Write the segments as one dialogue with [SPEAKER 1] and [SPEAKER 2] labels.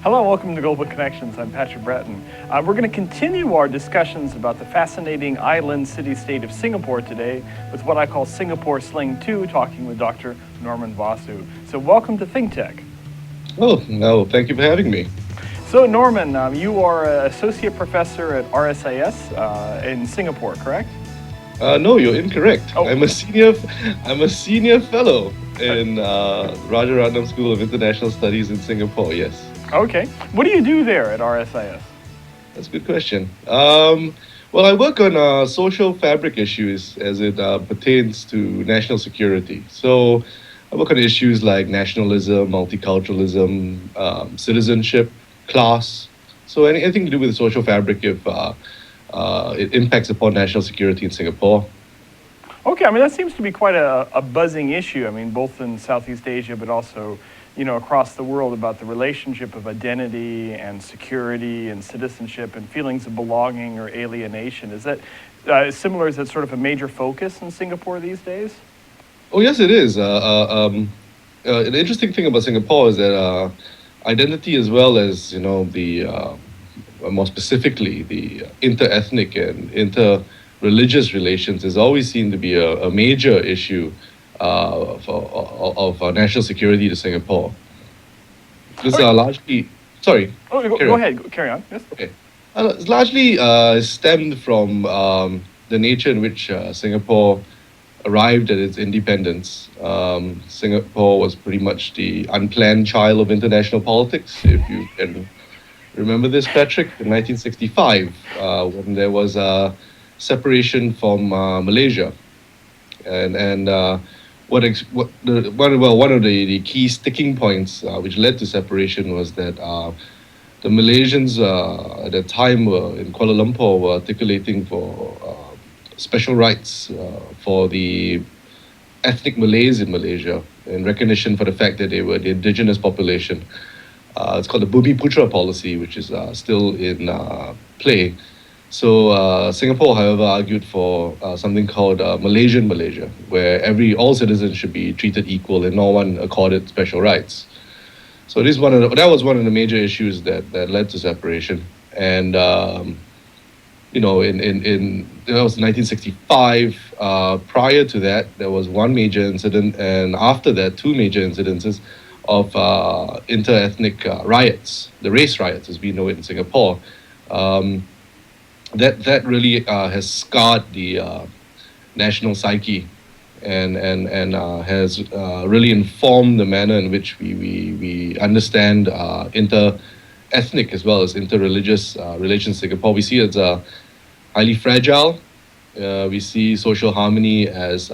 [SPEAKER 1] Hello, welcome to Global Connections. I'm Patrick Breton. We're going to continue our discussions about the fascinating island city-state of Singapore today with what I call Singapore Sling 2, talking with Dr. Norman Vasu. So welcome to ThinkTech.
[SPEAKER 2] Oh, no, thank you for having me.
[SPEAKER 1] So Norman, you are an associate professor at RSIS in Singapore, correct?
[SPEAKER 2] No, you're incorrect.
[SPEAKER 1] Oh.
[SPEAKER 2] I'm a senior fellow in Rajaratnam School of International Studies in Singapore. Yes.
[SPEAKER 1] Okay. What do you do there at RSIS?
[SPEAKER 2] That's a good question. Well, I work on social fabric issues as it pertains to national security. So I work on issues like nationalism, multiculturalism, citizenship, class. So anything to do with the social fabric if it impacts upon national security in Singapore.
[SPEAKER 1] Okay, I mean, that seems to be quite a buzzing issue. I mean, both in Southeast Asia, but also, across the world about the relationship of identity and security and citizenship and feelings of belonging or alienation. Is that similar? Is that sort of a major focus in Singapore these days?
[SPEAKER 2] Oh, yes, it is. The interesting thing about Singapore is that identity, as well as more specifically the inter-ethnic and inter-religious relations, has always seemed to be a major issue of national security to Singapore. This are largely sorry.
[SPEAKER 1] Oh, go ahead. Carry on. Yes.
[SPEAKER 2] Okay. It's largely stemmed from the nature in which Singapore arrived at its independence. Singapore was pretty much the unplanned child of international politics, if you can remember this, Patrick, in 1965, when there was a separation from Malaysia. And one of the key sticking points which led to separation was that the Malaysians at the time in Kuala Lumpur were articulating for special rights for the ethnic Malays in Malaysia in recognition for the fact that they were the indigenous population. It's called the Bumi Putra policy, which is still in play. So Singapore, however, argued for something called Malaysian Malaysia, where all citizens should be treated equal and no one accorded special rights. So that was one of the major issues that led to separation. And that was 1965. Prior to that, there was one major incident, and after that, two major incidences of inter-ethnic riots, the race riots as we know it in Singapore. That really has scarred the national psyche and has really informed the manner in which we understand inter-ethnic as well as inter-religious relations in Singapore. We see it as highly fragile. We see social harmony as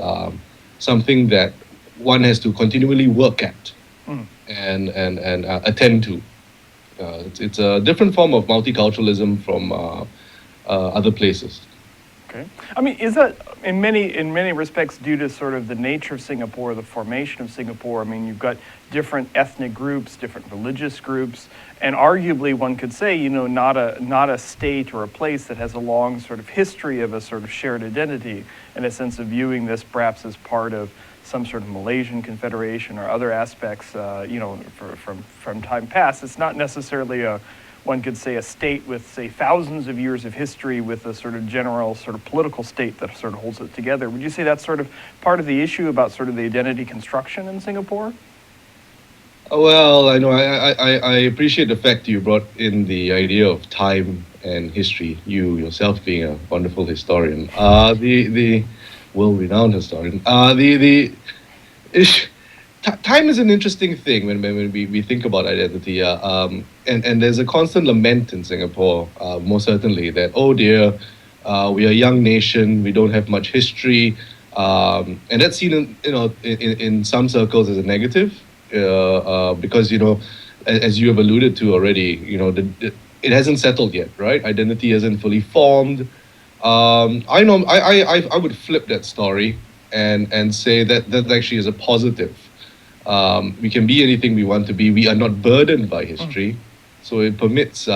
[SPEAKER 2] something that one has to continually work at and attend to. It's a different form of multiculturalism from other places.
[SPEAKER 1] Okay. I mean, is that in many respects due to sort of the nature of Singapore, the formation of Singapore? I mean, you've got different ethnic groups, different religious groups, and arguably one could say, not a state or a place that has a long sort of history of a sort of shared identity, in a sense of viewing this perhaps as part of some sort of Malaysian confederation or other aspects, from time past. It's not necessarily one could say a state with, say, thousands of years of history with a sort of general sort of political state that sort of holds it together. Would you say that's sort of part of the issue about sort of the identity construction in Singapore?
[SPEAKER 2] Well, I know I appreciate the fact you brought in the idea of time and history. You yourself being a wonderful historian, the world-renowned historian. Time is an interesting thing when we think about identity. And there's a constant lament in Singapore, most certainly, that, oh dear, we are a young nation, we don't have much history, and that's seen in some circles as a negative, because as you have alluded to already, it hasn't settled yet, right? Identity hasn't fully formed. I would flip that story and say that actually is a positive. We can be anything we want to be. We are not burdened by history. So it permits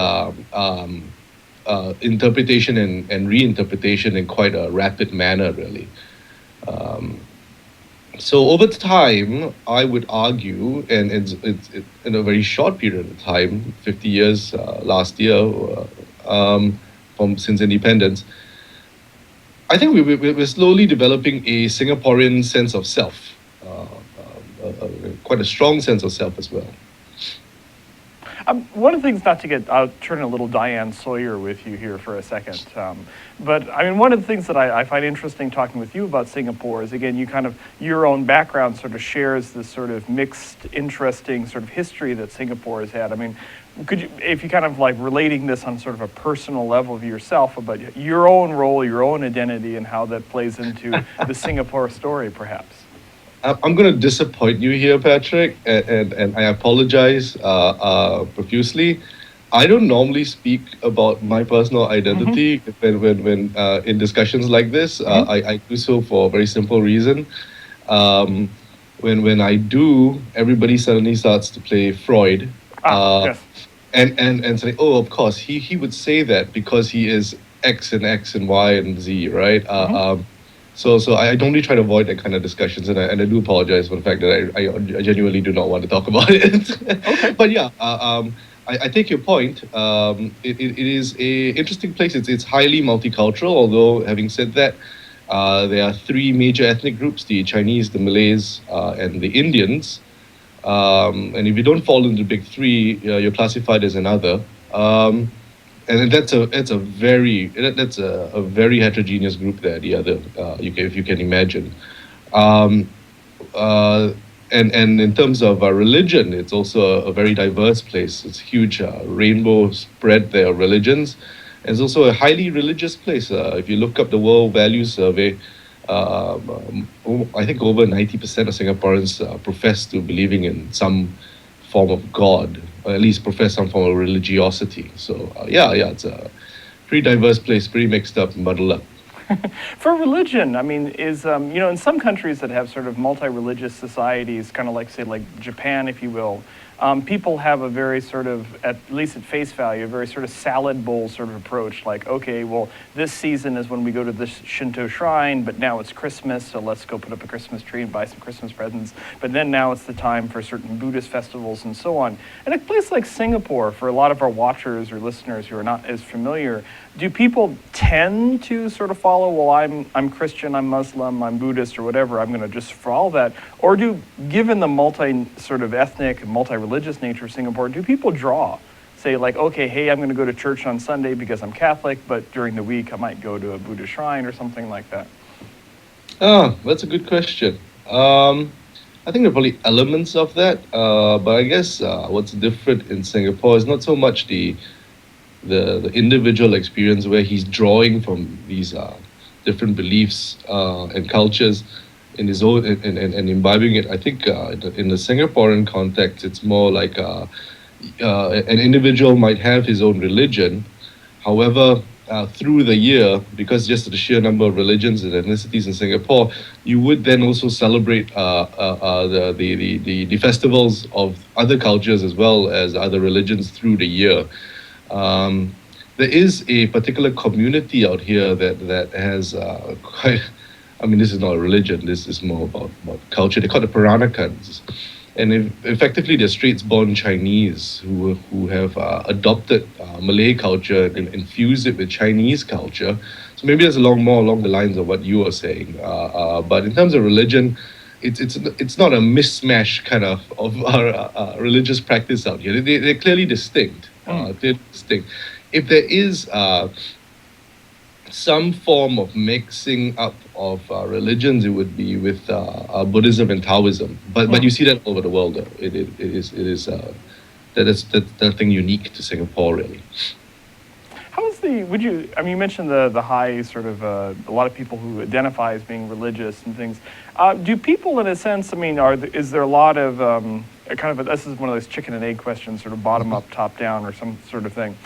[SPEAKER 2] interpretation and reinterpretation in quite a rapid manner, really. So over time, I would argue, and in a very short period of time, 50 years last year, from since independence, I think we're slowly developing a Singaporean sense of self, quite a strong sense of self as well.
[SPEAKER 1] One of the things, not to get, I'll turn a little Diane Sawyer with you here for a second. But I mean, one of the things that I find interesting talking with you about Singapore is, again, you kind of, your own background sort of shares this sort of mixed, interesting sort of history that Singapore has had. I mean, could you, if you kind of like relating this on sort of a personal level of yourself about your own role, your own identity, and how that plays into the Singapore story, perhaps?
[SPEAKER 2] I'm going to disappoint you here, Patrick, and I apologize profusely. I don't normally speak about my personal identity when in discussions like this. I do so for a very simple reason. Um, when I do, everybody suddenly starts to play Freud,
[SPEAKER 1] Yes.
[SPEAKER 2] and say, oh, of course, he would say that because he is X and X and Y and Z, right? So I normally try to avoid that kind of discussions, and I do apologize for the fact that I genuinely do not want to talk about it.
[SPEAKER 1] Okay.
[SPEAKER 2] But yeah, I take your point. It is a interesting place. It's highly multicultural. Although having said that, there are three major ethnic groups: the Chinese, the Malays, and the Indians. And if you don't fall into the big three, you're classified as another. And that's a very heterogeneous group there. The other, if you can imagine, um, uh, and in terms of religion, it's also a very diverse place. It's huge, rainbow spread there of religions. It's also a highly religious place. If you look up the World Values Survey, I think over 90% of Singaporeans profess to believing in some form of God, or at least profess some form of religiosity. So yeah, it's a pretty diverse place, pretty mixed up and muddled up.
[SPEAKER 1] For religion, I mean, is, in some countries that have sort of multi-religious societies, kind of like, say, like Japan, if you will, people have a very sort of, at least at face value, a very sort of salad bowl sort of approach. Like, okay, well, this season is when we go to the Shinto shrine, but now it's Christmas, so let's go put up a Christmas tree and buy some Christmas presents. But then now it's the time for certain Buddhist festivals and so on. And a place like Singapore, for a lot of our watchers or listeners who are not as familiar, do people tend to sort of follow, well, I'm Christian, I'm Muslim, I'm Buddhist, or whatever, I'm going to just follow that? Or do, given the multi sort of ethnic, multi-religious nature of Singapore, do people draw? Say like, okay, hey, I'm going to go to church on Sunday because I'm Catholic, but during the week I might go to a Buddhist shrine or something like that.
[SPEAKER 2] Ah, that's a good question. I think there are probably elements of that, but I guess what's different in Singapore is not so much the individual experience where he's drawing from these different beliefs and cultures in his own and imbibing it. I think in the Singaporean context, it's more like an individual might have his own religion. However, through the year, because just the sheer number of religions and ethnicities in Singapore, you would then also celebrate the festivals of other cultures as well as other religions through the year. Um, there is a particular community out here that has quite. I mean, this is not a religion. This is more about culture. They call it the Peranakans, and effectively they're straits-born Chinese who have adopted Malay culture and infused it with Chinese culture. So maybe that's more along the lines of what you were saying. But in terms of religion, it's not a mismatch kind of religious practice out here. They're clearly distinct. Clearly distinct. If there is some form of mixing up of religions, it would be with Buddhism and Taoism. But you see that all over the world. Though. That's nothing unique to Singapore, really.
[SPEAKER 1] How is the, would you, I mean, you mentioned the high sort of, a lot of people who identify as being religious and things. Do people, in a sense, I mean, is there a lot of, this is one of those chicken and egg questions, sort of bottom up, top down, or some sort of thing.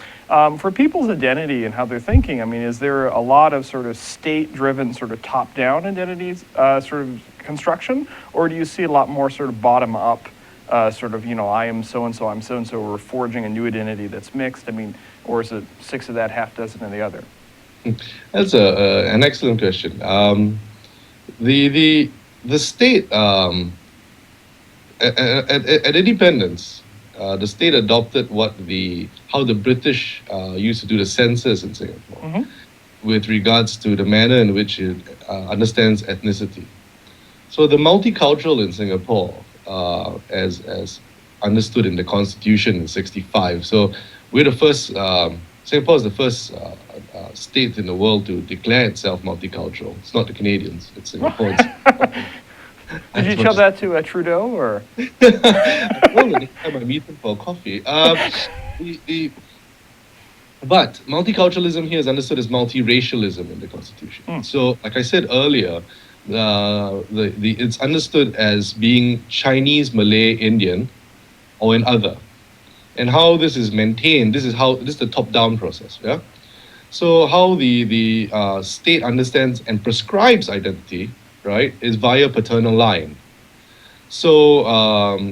[SPEAKER 1] For people's identity and how they're thinking, I mean, is there a lot of sort of state-driven, sort of top-down identities, sort of construction, or do you see a lot more sort of bottom-up, sort of, I am so-and-so, I'm so-and-so, we're forging a new identity that's mixed? I mean, or is it six of that, half dozen of the other?
[SPEAKER 2] That's an excellent question. The the state, at independence, the state adopted how the British used to do the census in Singapore
[SPEAKER 1] Hmm.
[SPEAKER 2] with regards to the manner in which it understands ethnicity. So the multicultural in Singapore, as understood in the Constitution in '65. So we're the first. Singapore is the first state in the world to declare itself multicultural. It's not the Canadians. It's Singapore.
[SPEAKER 1] Did you
[SPEAKER 2] As
[SPEAKER 1] tell
[SPEAKER 2] much
[SPEAKER 1] that to Trudeau or?
[SPEAKER 2] I will the next time I meet him for coffee. The, but multiculturalism here is understood as multiracialism in the Constitution.
[SPEAKER 1] Mm.
[SPEAKER 2] So, like I said earlier, it's understood as being Chinese, Malay, Indian, or an other. And how this is maintained, this is the top-down process. Yeah. So how the state understands and prescribes identity, right, is via paternal line. So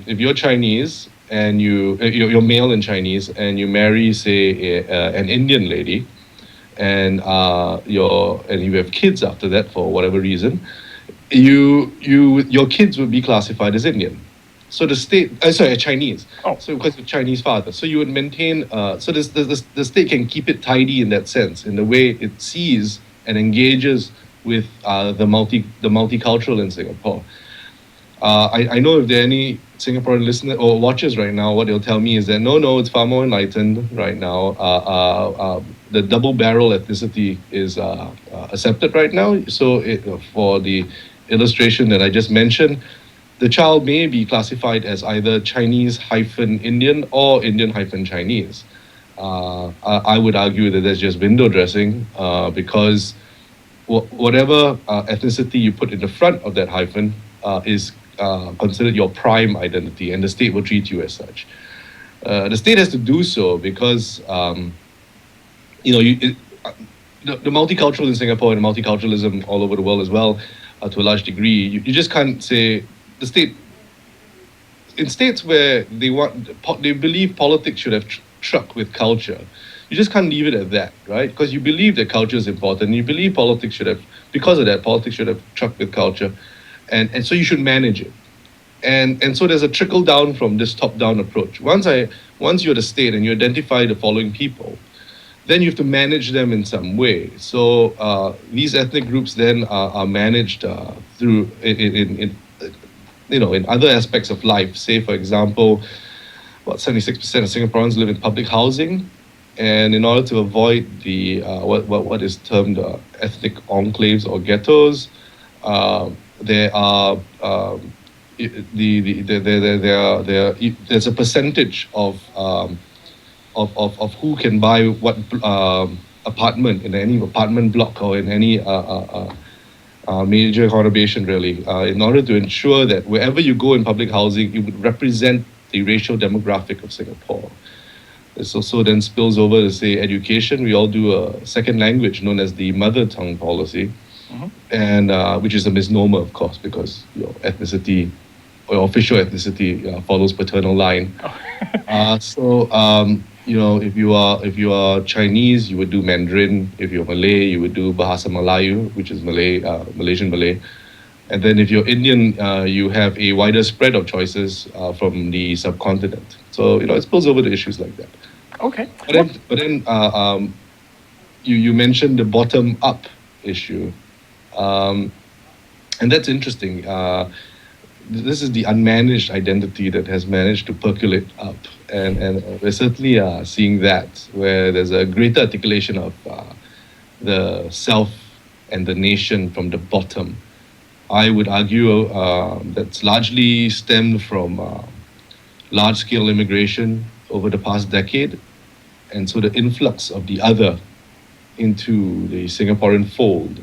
[SPEAKER 2] if you're Chinese and you're male and Chinese and you marry, say, an Indian lady, and you have kids after that for whatever reason, your kids would be classified as Indian. So the state, sorry, Chinese.
[SPEAKER 1] Oh.
[SPEAKER 2] So because of Chinese father, so you would maintain. So the state can keep it tidy in that sense, in the way it sees and engages with the multicultural in Singapore. I know if there are any Singaporean listeners or watchers right now, what they'll tell me is that no, it's far more enlightened right now. The double barrel ethnicity is accepted right now. So for the illustration that I just mentioned, the child may be classified as either Chinese-Indian or Indian-Chinese. I would argue that that's just window dressing because whatever ethnicity you put in the front of that hyphen is considered your prime identity, and the state will treat you as such. The state has to do so because the multicultural in Singapore and multiculturalism all over the world as well, to a large degree, you just can't say the state. In states where they believe politics should have truck with culture, you just can't leave it at that, right? Because you believe that culture is important. You believe politics should have, because of that, politics should have truck with culture, and so you should manage it. And so there's a trickle down from this top down approach. Once you're the state and you identify the following people, then you have to manage them in some way. So these ethnic groups then are managed through in other aspects of life. Say, for example, 76% of Singaporeans live in public housing, and in order to avoid the what is termed ethnic enclaves or ghettos, there are there's a percentage of who can buy what apartment in any apartment block or in any major conurbation, really, in order to ensure that wherever you go in public housing, you would represent the racial demographic of Singapore. This also then spills over to, say, education. We all do a second language known as the mother tongue policy, and which is a misnomer, of course, because your ethnicity or your official ethnicity follows paternal line. If you are Chinese, you would do Mandarin. If you're Malay, you would do Bahasa Melayu, which is Malaysian Malay. And then if you're Indian, you have a wider spread of choices from the subcontinent. So it spills over to issues like that.
[SPEAKER 1] Okay.
[SPEAKER 2] But then you mentioned the bottom up issue, and that's interesting. This is the unmanaged identity that has managed to percolate up, and we're certainly seeing that, where there's a greater articulation of the self and the nation from the bottom. I would argue that's largely stemmed from large-scale immigration over the past decade, and so the influx of the other into the Singaporean fold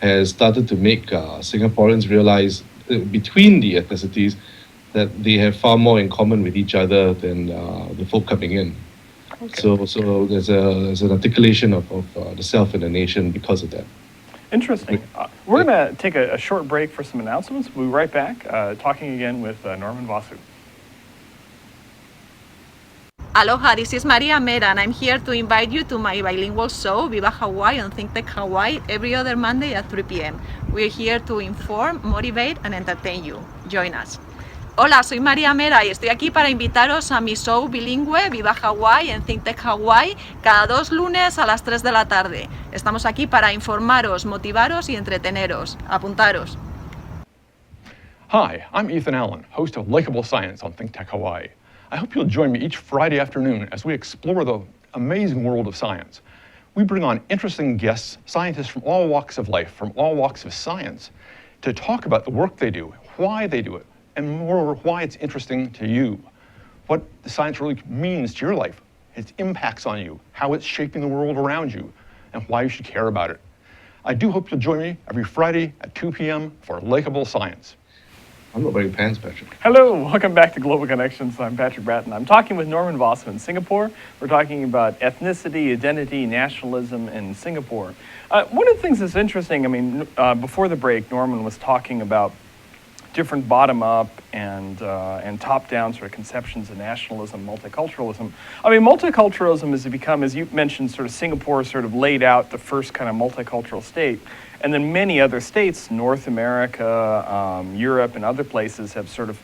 [SPEAKER 2] has started to make Singaporeans realize between the ethnicities that they have far more in common with each other than the folk coming in.
[SPEAKER 1] Okay.
[SPEAKER 2] So there's an articulation of the self and the nation because of that.
[SPEAKER 1] Interesting. We're going to take a short break for some announcements. We'll be right back talking again with Norman Vasu.
[SPEAKER 3] Aloha, this is Maria Mera, and I'm here to invite you to my bilingual show, Viva Hawaii on Think Tech Hawaii, every other Monday at 3 p.m. We're here to inform, motivate, and entertain you. Join us. Hola, soy María Mera y estoy aquí para invitaros a mi show bilingüe Viva Hawaii en Think Tech Hawaii cada 2 lunes a las 3 de la tarde. Estamos aquí para informaros, motivaros y entreteneros. Apuntaros.
[SPEAKER 4] Hi, I'm Ethan Allen, host of Likeable Science on Think Tech Hawaii. I hope you'll join me each Friday afternoon as we explore the amazing world of science. We bring on interesting guests, scientists from all walks of life, from all walks of science, to talk about the work they do, why they do it, and moreover, why it's interesting to you. What the science really means to your life, its impacts on you, how it's shaping the world around you, and why you should care about it. I do hope you'll join me every Friday at 2 p.m. for Likeable Science.
[SPEAKER 2] I'm not wearing pants, Patrick.
[SPEAKER 1] Hello, welcome back to Global Connections. I'm Patrick Bratton. I'm talking with Norman Vasu in Singapore. We're talking about ethnicity, identity, nationalism in Singapore. One of the things that's interesting, before the break, Norman was talking about different bottom-up and top-down sort of conceptions of nationalism, multiculturalism. Multiculturalism has become, as you mentioned, sort of Singapore sort of laid out the first kind of multicultural state. And then many other states, North America, Europe, and other places have sort of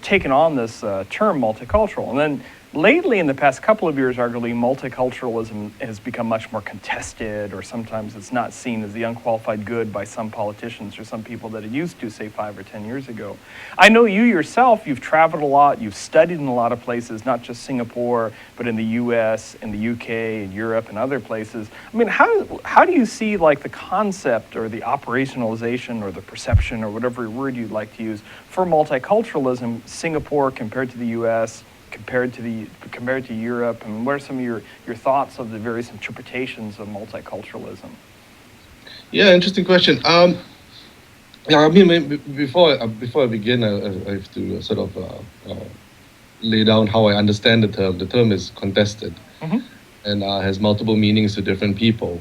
[SPEAKER 1] taken on this term multicultural. And then lately, in the past couple of years, arguably, multiculturalism has become much more contested, or sometimes it's not seen as the unqualified good by some politicians or some people that it used to, say, 5 or 10 years ago. I know you yourself, you've traveled a lot, you've studied in a lot of places, not just Singapore, but in the US, in the UK, in Europe, and other places. How do you see like the concept or the operationalization or the perception or whatever word you'd like to use for multiculturalism, Singapore compared to the US, compared to Europe? What are some of your thoughts of the various interpretations of multiculturalism?
[SPEAKER 2] Yeah, interesting question. Before I begin, I have to sort of lay down how I understand the term. The term is contested, and has multiple meanings to different people.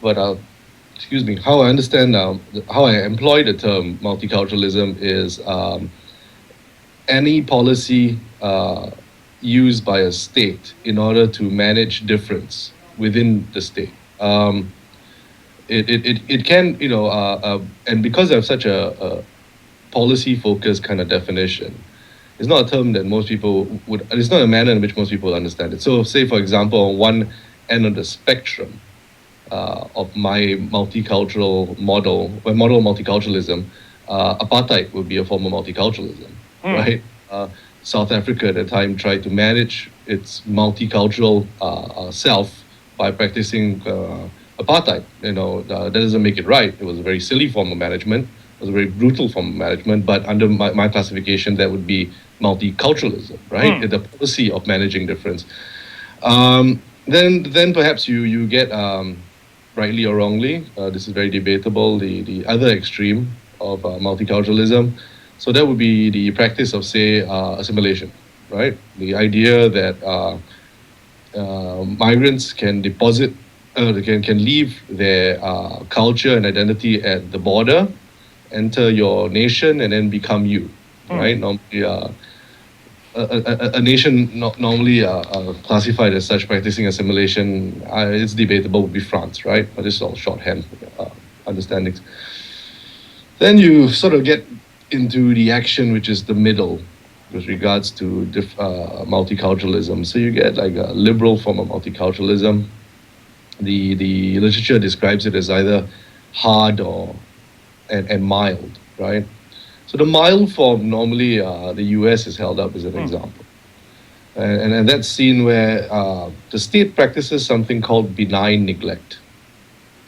[SPEAKER 2] But how I understand how I employ the term multiculturalism is any policy used by a state in order to manage difference within the state. It can, and because I have such a policy-focused kind of definition, it's not a term that most people would, it's not a manner in which most people understand it. So say, for example, on one end of the spectrum of my multicultural model, my model of multiculturalism, apartheid would be a form of multiculturalism, right? South Africa at the time tried to manage its multicultural self by practicing apartheid. That doesn't make it right. It was a very silly form of management. It was a very brutal form of management. But under my classification, that would be multiculturalism, right? The policy of managing difference. Then perhaps you get, rightly or wrongly, this is very debatable, the other extreme of multiculturalism. So that would be the practice of, say, assimilation, right? The idea that migrants can deposit, can leave their culture and identity at the border, enter your nation, and then become you, right? Normally, a nation not normally classified as such practicing assimilation, it's debatable, would be France, right? But this is all shorthand understandings. Then you sort of get into the action, which is the middle with regards to multiculturalism. So you get like a liberal form of multiculturalism. The literature describes it as either hard and mild, right? So the mild form, normally the US is held up as an example. And that's seen where the state practices something called benign neglect.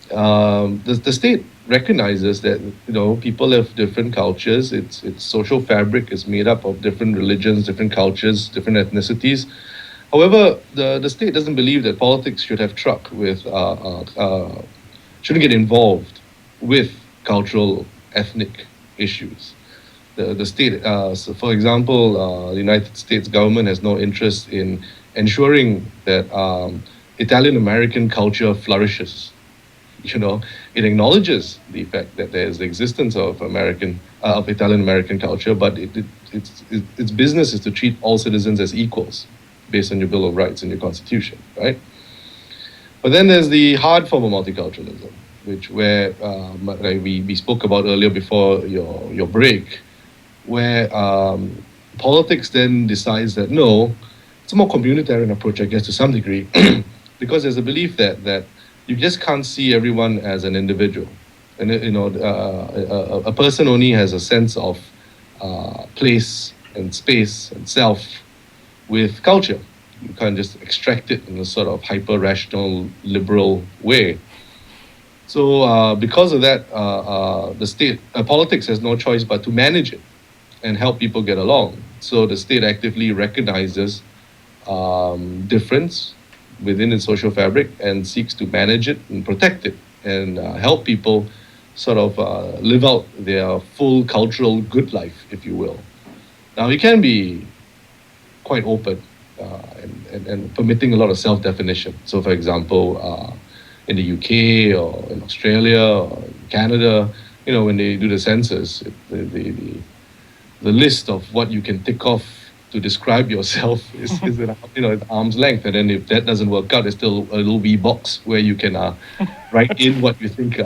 [SPEAKER 2] The state recognizes that people have different cultures. Its social fabric is made up of different religions, different cultures, different ethnicities. However, the state doesn't believe that politics should have truck with shouldn't get involved with cultural ethnic issues. The state, so for example, the United States government has no interest in ensuring that Italian American culture flourishes. It acknowledges the fact that there is the existence of Italian American culture, but its business is to treat all citizens as equals, based on your Bill of Rights and your Constitution, right? But then there's the hard form of multiculturalism, where like we spoke about earlier before your break, where politics then decides that no, it's a more communitarian approach, I guess, to some degree, because there's a belief that you just can't see everyone as an individual, and a person only has a sense of place and space and self with culture. You can't just extract it in a sort of hyper-rational, liberal way. So because of that, the state, politics has no choice but to manage it and help people get along. So the state actively recognizes difference within its social fabric and seeks to manage it and protect it and help people sort of live out their full cultural good life, if you will. Now, it can be quite open and permitting a lot of self-definition. So, for example, in the UK or in Australia or in Canada, when they do the census, the list of what you can tick off to describe yourself is at arm's length. And then if that doesn't work out, there's still a little wee box where you can write in what you think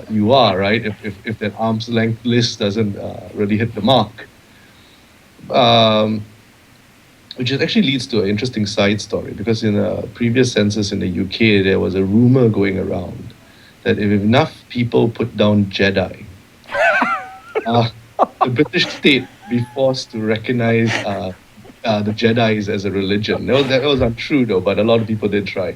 [SPEAKER 2] you are, right? If that arm's length list doesn't really hit the mark. Which actually leads to an interesting side story, because in a previous census in the UK, there was a rumor going around that if enough people put down Jedi, the British state would be forced to recognize the Jedis as a religion. That was untrue though, but a lot of people did try.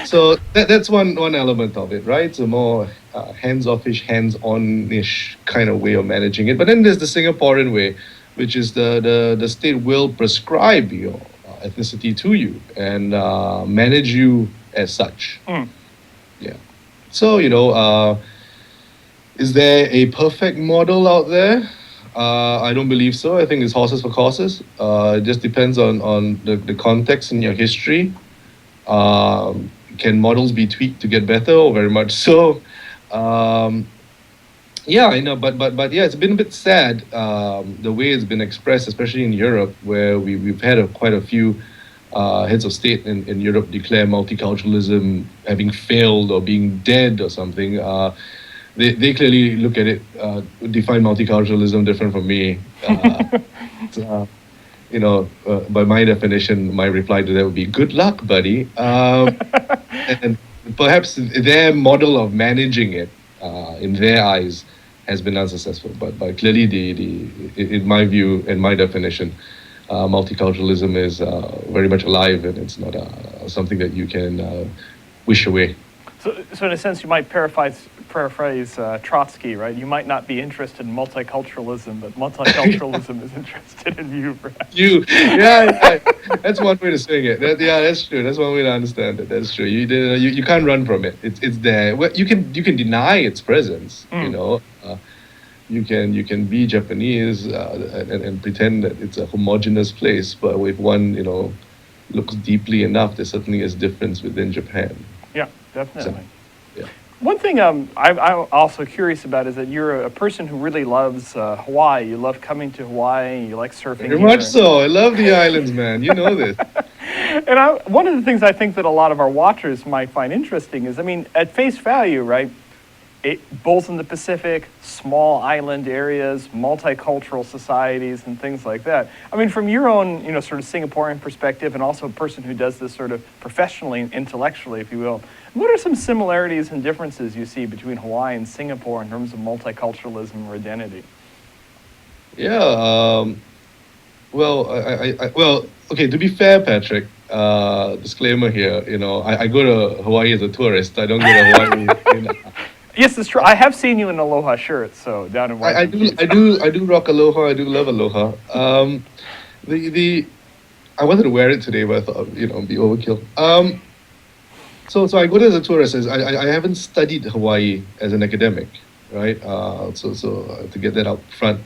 [SPEAKER 2] So that's one element of it, right? It's a more hands-off-ish, hands-on-ish kind of way of managing it. But then there's the Singaporean way, which is the state will prescribe your ethnicity to you and manage you as such. Yeah. So, is there a perfect model out there? I don't believe so. I think it's horses for courses. It just depends on the context and your history. Can models be tweaked to get better? Oh, very much so. Yeah, I know, but yeah, it's been a bit sad the way it's been expressed, especially in Europe, where we've had quite a few heads of state in Europe declare multiculturalism having failed or being dead or something. They clearly look at it, define multiculturalism different from me. By my definition, my reply to that would be good luck, buddy. And perhaps their model of managing it, in their eyes, has been unsuccessful. But clearly, in my view and my definition, multiculturalism is very much alive, and it's not something that you can wish away.
[SPEAKER 1] So in a sense, you might paraphrase Trotsky, right? You might not be interested in multiculturalism, but multiculturalism is interested in you, perhaps.
[SPEAKER 2] Yeah, that's one way to swing it. That's true. That's one way to understand it. That's true. You can't run from it. It's there. Well, you can deny its presence. You can be Japanese and pretend that it's a homogeneous place, but if one looks deeply enough, there certainly is difference within Japan.
[SPEAKER 1] Yeah, definitely.
[SPEAKER 2] So, yeah.
[SPEAKER 1] One thing I'm also curious about is that you're a person who really loves Hawaii. You love coming to Hawaii. You like surfing.
[SPEAKER 2] Very much so. I love the islands, man. You know this.
[SPEAKER 1] And one of the things I think that a lot of our watchers might find interesting is, at face value, right? Both in the Pacific, small island areas, multicultural societies, and things like that. From your own, sort of Singaporean perspective, and also a person who does this sort of professionally and intellectually, if you will, what are some similarities and differences you see between Hawaii and Singapore in terms of multiculturalism or identity?
[SPEAKER 2] Yeah. Well, okay. To be fair, Patrick. Disclaimer here. I go to Hawaii as a tourist. I don't go to Hawaii.
[SPEAKER 1] Yes, it's true. I have seen you in aloha shirts, so down in
[SPEAKER 2] I do rock aloha. I do love aloha. I wanted to wear it today, but I thought it'd be overkill. So I go there as a tourist. I haven't studied Hawaii as an academic, right? So to get that out front,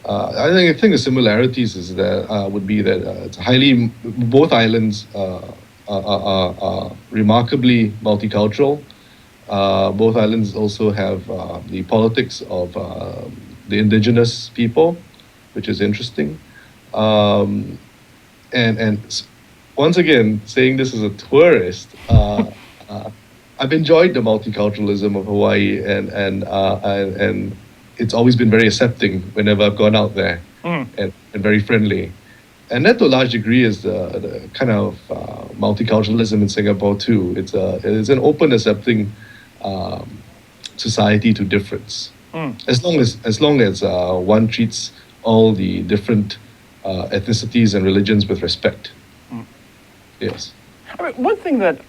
[SPEAKER 2] I think the similarities is that would be that it's both islands are remarkably multicultural. Both islands also have the politics of the indigenous people, which is interesting. And once again, saying this as a tourist, I've enjoyed the multiculturalism of Hawaii, and it's always been very accepting whenever I've gone out there, and very friendly. And that, to a large degree, is the kind of multiculturalism in Singapore too. It's an open, accepting society to difference. As long as one treats all the different ethnicities and religions with respect. Yes.
[SPEAKER 1] I mean, one thing that,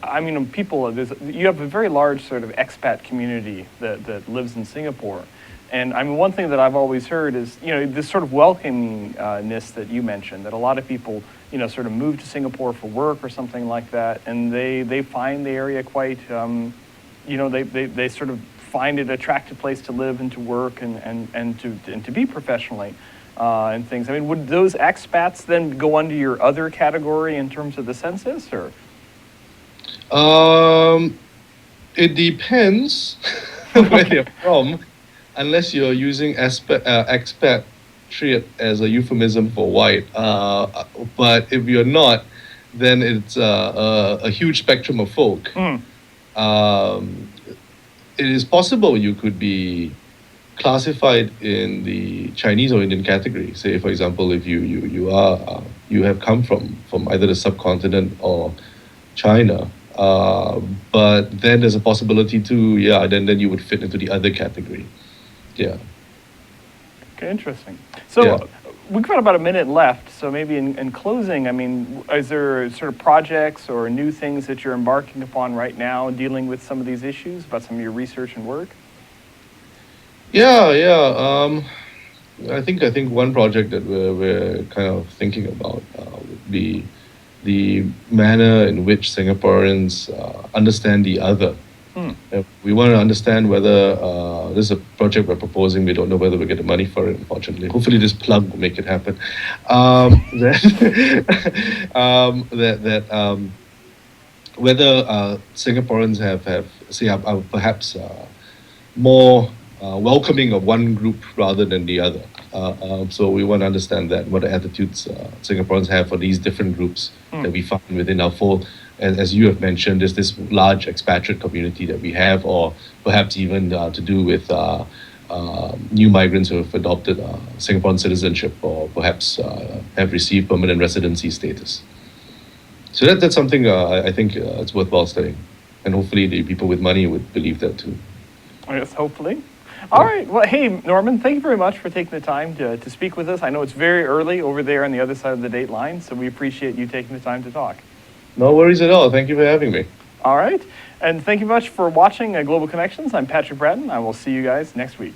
[SPEAKER 1] you have a very large sort of expat community that lives in Singapore. And I mean, one thing that I've always heard is, this sort of welcomingness that you mentioned, that a lot of people, sort of move to Singapore for work or something like that, and they find the area quite, they sort of find it an attractive place to live and to work and to be professionally. And things. I mean, would those expats then go under your other category in terms of the census, or?
[SPEAKER 2] It depends where they're from, unless you're using expatriate as a euphemism for white. But if you're not, then it's a huge spectrum of folk. It is possible you could be classified in the Chinese or Indian category. Say, for example, if you have come from either the subcontinent or China, but then there's a possibility too. Yeah, then you would fit into the other category. Yeah.
[SPEAKER 1] Okay, interesting. So
[SPEAKER 2] Yeah.
[SPEAKER 1] we've got about a minute left. So maybe in closing, I mean, is there sort of projects or new things that you're embarking upon right now, dealing with some of these issues, about some of your research and work?
[SPEAKER 2] Yeah. I think one project that we're kind of thinking about would be the manner in which Singaporeans understand the other. We want to understand whether this is a project we're proposing. We don't know whether we get the money for it, unfortunately. Hopefully, this plug will make it happen. Whether Singaporeans have say, are perhaps more welcoming of one group rather than the other. So we want to understand that, what the attitudes Singaporeans have for these different groups that we find within our fold. And as you have mentioned, there's this large expatriate community that we have, or perhaps even to do with new migrants who have adopted Singaporean citizenship, or perhaps have received permanent residency status. So that's something I think it's worthwhile studying. And hopefully the people with money would believe that too.
[SPEAKER 1] Yes, hopefully. All right. Well, hey, Norman, thank you very much for taking the time to speak with us. I know it's very early over there on the other side of the date line, so we appreciate you taking the time to talk.
[SPEAKER 2] No worries at all. Thank you for having me.
[SPEAKER 1] All right. And thank you much for watching Global Connections. I'm Patrick Bratton. I will see you guys next week.